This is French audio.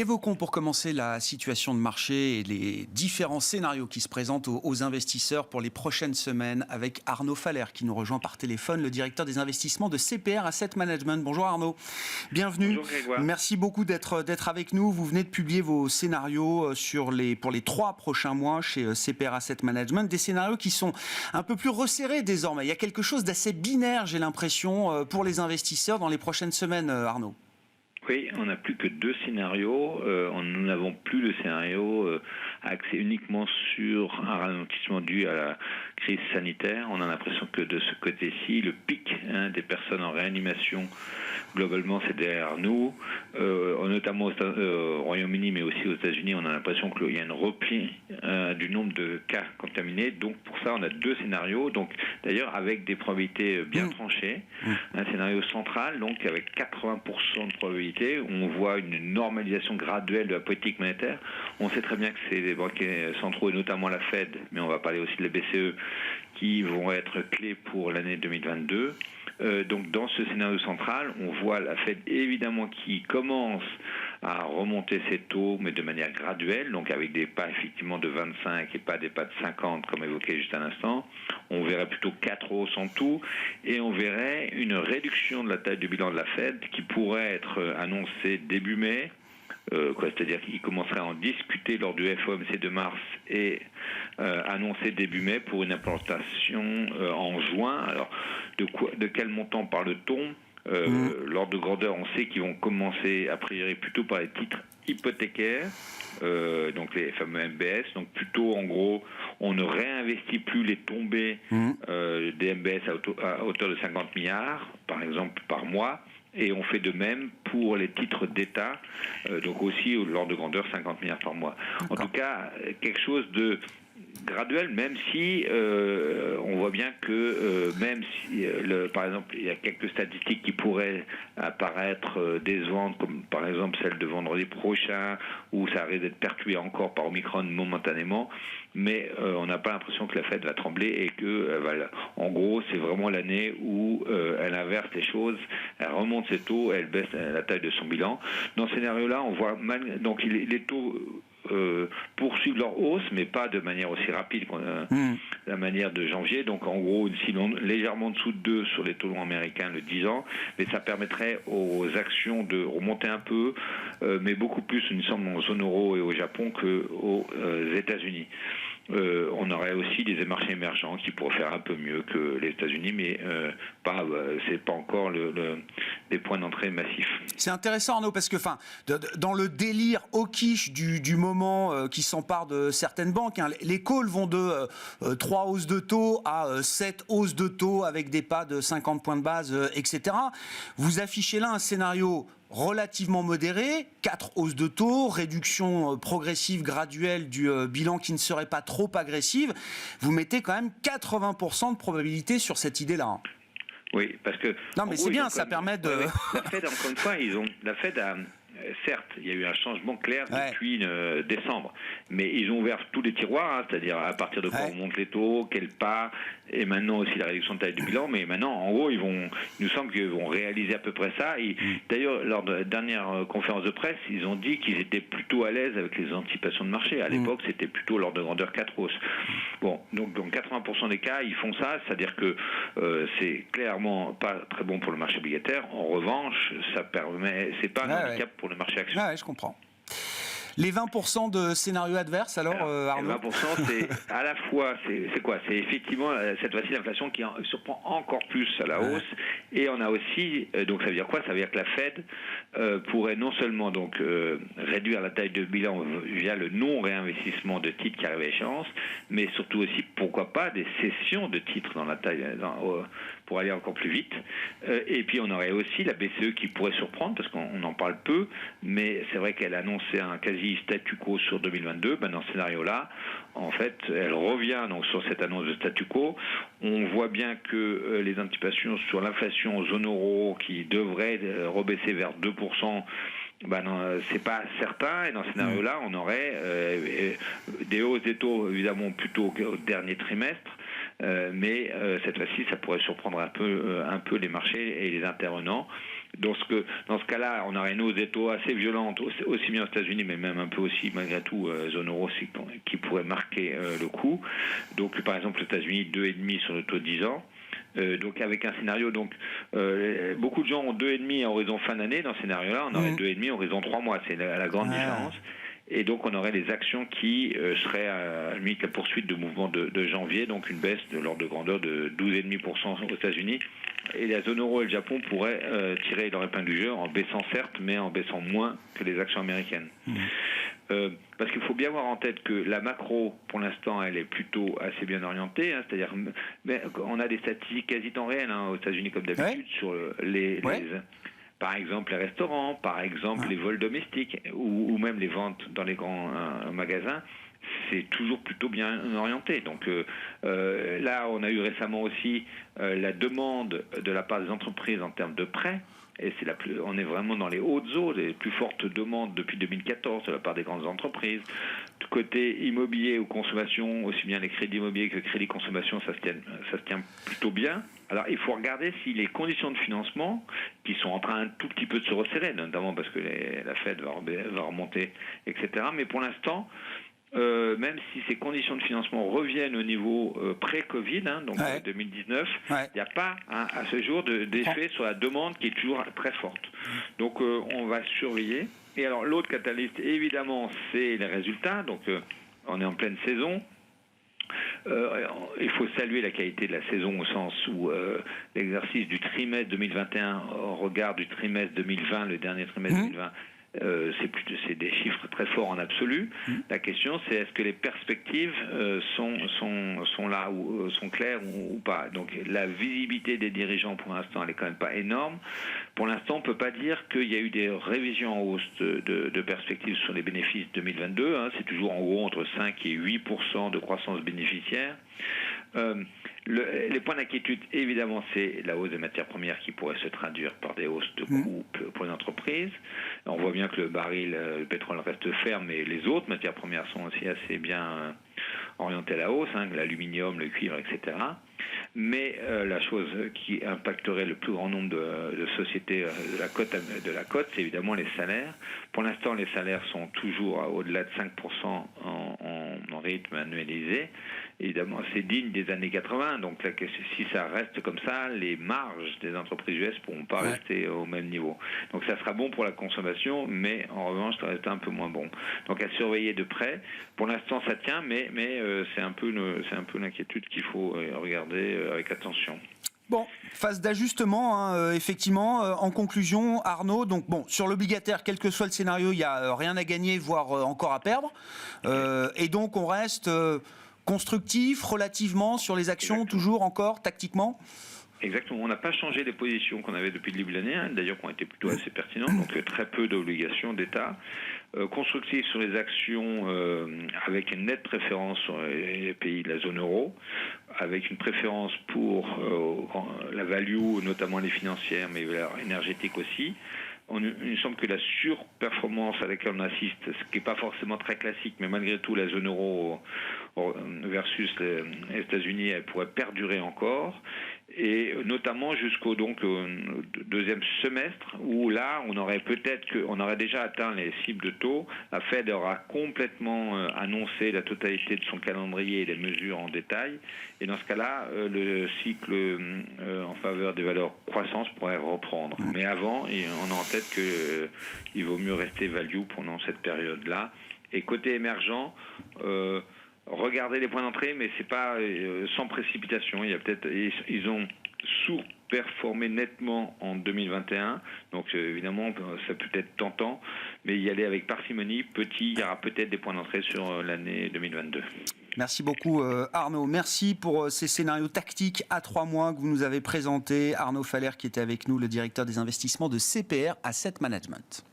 Évoquons pour commencer la situation de marché et les différents scénarios qui se présentent aux investisseurs pour les prochaines semaines avec Arnaud Faller qui nous rejoint par téléphone, le directeur des investissements de CPR Asset Management. Bonjour Arnaud, bienvenue. Bonjour Grégoire. Merci beaucoup d'être avec nous. Vous venez de publier vos scénarios pour les 3 prochains mois chez CPR Asset Management, des scénarios qui sont un peu plus resserrés désormais. Il y a quelque chose d'assez binaire, j'ai l'impression, pour les investisseurs dans les prochaines semaines, Arnaud. Oui, on n'a plus que 2 scénarios. Nous n'avons plus le scénario axé uniquement sur un ralentissement dû à la crise sanitaire. On a l'impression que de ce côté-ci, le pic des personnes en réanimation, globalement, c'est derrière nous. Notamment au Royaume-Uni, mais aussi aux États-Unis, on a l'impression qu'il y a une repli du nombre de cas contaminés. Donc, pour ça, on a 2 scénarios. Donc, d'ailleurs, avec des probabilités bien tranchées. Un scénario central, donc avec 80% de probabilité. On voit une normalisation graduelle de la politique monétaire. On sait très bien que c'est les banquiers centraux, et notamment la Fed, mais on va parler aussi de la BCE, qui vont être clés pour l'année 2022. Donc dans ce scénario central, on voit la Fed évidemment qui commence à remonter ses taux, mais de manière graduelle, donc avec des pas effectivement de 25 et pas des pas de 50 comme évoqué juste à l'instant. On verrait plutôt 4 hausses en tout, et on verrait une réduction de la taille du bilan de la Fed qui pourrait être annoncée début mai. C'est-à-dire qu'il commencerait à en discuter lors du FOMC de mars et annoncer début mai pour une implantation en juin. Alors, de quel montant parle-t-on? L'ordre de grandeur, on sait qu'ils vont commencer a priori plutôt par les titres hypothécaires, donc les fameux MBS. Donc plutôt, en gros, on ne réinvestit plus les tombées des MBS à hauteur de 50 milliards, par exemple, par mois. Et on fait de même pour les titres d'État, donc aussi l'ordre de grandeur 50 milliards par mois. En tout cas, quelque chose de graduel, même si on voit bien que même si, par exemple, il y a quelques statistiques qui pourraient apparaître décevantes, comme par exemple celle de vendredi prochain, où ça risque d'être percuté encore par Omicron momentanément, mais on n'a pas l'impression que la Fed va trembler et que, en gros, c'est vraiment l'année où elle inverse les choses, elle remonte ses taux, elle baisse la taille de son bilan. Dans ce scénario-là, on voit donc les taux poursuivent leur hausse, mais pas de manière aussi rapide que la manière de janvier. Donc en gros, légèrement en dessous de 2 sur les taux longs américains le 10 ans, mais ça permettrait aux actions de remonter un peu, mais beaucoup plus, il me semble, en zone euro et au Japon qu'aux États-Unis. On aurait aussi des marchés émergents qui pourraient faire un peu mieux que les États-Unis, mais c'est pas encore des points d'entrée massifs. C'est intéressant, Arnaud, parce que dans le délire hawkish du moment qui s'empare de certaines banques, les calls vont de 3 hausses de taux à 7 hausses de taux avec des pas de 50 points de base, etc. Vous affichez là un scénario relativement modéré, 4 hausses de taux, réduction progressive, graduelle du bilan qui ne serait pas trop agressive. Vous mettez quand même 80% de probabilité sur cette idée-là. Oui, parce que... Non, mais c'est bien, ça permet de... La Fed, encore une fois, la Fed a... Certes, il y a eu un changement clair depuis décembre, mais ils ont ouvert tous les tiroirs, c'est-à-dire à partir de quand on monte les taux, quel pas, et maintenant aussi la réduction de taille du bilan, mais maintenant, en gros, il nous semble qu'ils vont réaliser à peu près ça. Et d'ailleurs, lors de la dernière conférence de presse, ils ont dit qu'ils étaient plutôt à l'aise avec les anticipations de marché. À l'époque, c'était plutôt l'ordre de grandeur 4 hausses. Bon, donc dans 80% des cas, ils font ça, c'est-à-dire que c'est clairement pas très bon pour le marché obligataire. En revanche, c'est pas un handicap pour le marché action. Je comprends. Les 20% de scénarios adverses, alors, Arnaud? Les 20%, c'est à la fois, c'est quoi? C'est effectivement cette fois-ci l'inflation qui surprend encore plus à la hausse. Et on a aussi, donc ça veut dire quoi? Ça veut dire que la Fed pourrait non seulement donc réduire la taille de bilan via le non-réinvestissement de titres qui arrivent à échéance, mais surtout aussi, pourquoi pas, des cessions de titres dans la taille pour aller encore plus vite. Et puis on aurait aussi la BCE qui pourrait surprendre, parce qu'on en parle peu, mais c'est vrai qu'elle a annoncé un quasi statu quo sur 2022. Dans ce scénario-là, en fait, elle revient donc sur cette annonce de statu quo. On voit bien que les anticipations sur l'inflation en zone euro qui devrait rebaisser vers 2%, non, c'est pas certain. Et dans ce scénario-là, on aurait des hausses des taux évidemment plutôt au dernier trimestre. Mais cette fois-ci, ça pourrait surprendre un peu les marchés et les intervenants. Dans ce cas-là, on aurait une hausse des taux assez violente, aussi bien aux États-Unis, mais même un peu aussi, malgré tout, zone euro, qui pourrait marquer le coup. Donc, par exemple, aux États-Unis, 2,5 sur le taux de 10 ans. Donc avec un scénario, beaucoup de gens ont 2,5 à horizon fin d'année. Dans ce scénario-là, on aurait 2,5 à horizon 3 mois. C'est la grande différence. Et donc on aurait les actions qui seraient à la limite la poursuite de mouvement de janvier, donc une baisse de l'ordre de grandeur de 12,5% aux États-Unis. Et la zone euro et le Japon pourraient tirer leur épingle du jeu en baissant certes, mais en baissant moins que les actions américaines. Parce qu'il faut bien avoir en tête que la macro, pour l'instant, elle est plutôt assez bien orientée. C'est-à-dire, on a des statistiques quasi temps réel aux États-Unis comme d'habitude sur par exemple les restaurants, par exemple les vols domestiques ou même les ventes dans les grands magasins. C'est toujours plutôt bien orienté. Donc là, on a eu récemment aussi la demande de la part des entreprises en termes de prêts. Et on est vraiment dans les hautes eaux, les plus fortes demandes depuis 2014 de la part des grandes entreprises. Du côté immobilier ou consommation, aussi bien les crédits immobiliers que les crédits consommation, ça se tient plutôt bien. Alors, il faut regarder si les conditions de financement, qui sont en train un tout petit peu de se resserrer, notamment parce que la Fed va remonter, etc. Mais pour l'instant, même si ces conditions de financement reviennent au niveau pré-Covid, donc 2019, il n'y a pas à ce jour d'effet sur la demande qui est toujours très forte. Donc on va surveiller. Et alors l'autre catalyste, évidemment, c'est les résultats. Donc on est en pleine saison. Il faut saluer la qualité de la saison au sens où l'exercice du trimestre 2021 au regard du trimestre 2020, le dernier trimestre 2020, c'est des chiffres très forts en absolu. La question, c'est est-ce que les perspectives sont là ou sont claires ou pas. Donc la visibilité des dirigeants pour l'instant, elle est quand même pas énorme. Pour l'instant, on peut pas dire qu'il y a eu des révisions en hausse de perspectives sur les bénéfices 2022. C'est toujours en gros entre 5 et 8% de croissance bénéficiaire. Les points d'inquiétude, évidemment, c'est la hausse des matières premières qui pourrait se traduire par des hausses de coûts pour les entreprises. On voit bien que le baril, le pétrole reste ferme, mais les autres matières premières sont aussi assez bien orientées à la hausse, l'aluminium, le cuivre, etc. Mais la chose qui impacterait le plus grand nombre de sociétés de la cote, c'est évidemment les salaires. Pour l'instant, les salaires sont toujours au-delà de 5% en rythme annualisé. Évidemment, c'est digne des années 80. Donc, si ça reste comme ça, les marges des entreprises US ne pourront pas rester au même niveau. Donc, ça sera bon pour la consommation, mais en revanche, ça reste un peu moins bon. Donc, à surveiller de près. Pour l'instant, ça tient, mais c'est un peu l'inquiétude qu'il faut regarder avec attention. Bon, phase d'ajustement, effectivement. En conclusion, Arnaud, donc sur l'obligataire, quel que soit le scénario, il n'y a rien à gagner, voire encore à perdre. Et donc, on reste constructif relativement sur les actions, toujours encore, tactiquement. Exactement. On n'a pas changé les positions qu'on avait depuis le début de l'année, d'ailleurs qui ont été plutôt assez pertinentes, donc très peu d'obligations d'État. Constructif sur les actions avec une nette préférence sur les pays de la zone euro, avec une préférence pour la value, notamment les financières, mais énergétiques aussi. Il me semble que la surperformance à laquelle on assiste, ce qui n'est pas forcément très classique, mais malgré tout, la zone euro versus les États-Unis, elle pourrait perdurer encore. Et notamment jusqu'au deuxième semestre, où là, on aurait déjà atteint les cibles de taux. La Fed aura complètement annoncé la totalité de son calendrier et les mesures en détail. Et dans ce cas-là, le cycle en faveur des valeurs croissance pourrait reprendre. Mais avant, on a en tête qu'il vaut mieux rester value pendant cette période-là. Et côté émergent, regardez les points d'entrée, mais c'est pas sans précipitation. Ils ont sous-performé nettement en 2021, donc évidemment ça peut être tentant, mais y aller avec parcimonie. Il y aura peut-être des points d'entrée sur l'année 2022. Merci beaucoup Arnaud. Merci pour ces scénarios tactiques à 3 mois que vous nous avez présentés. Arnaud Faller qui était avec nous, le directeur des investissements de CPR Asset Management.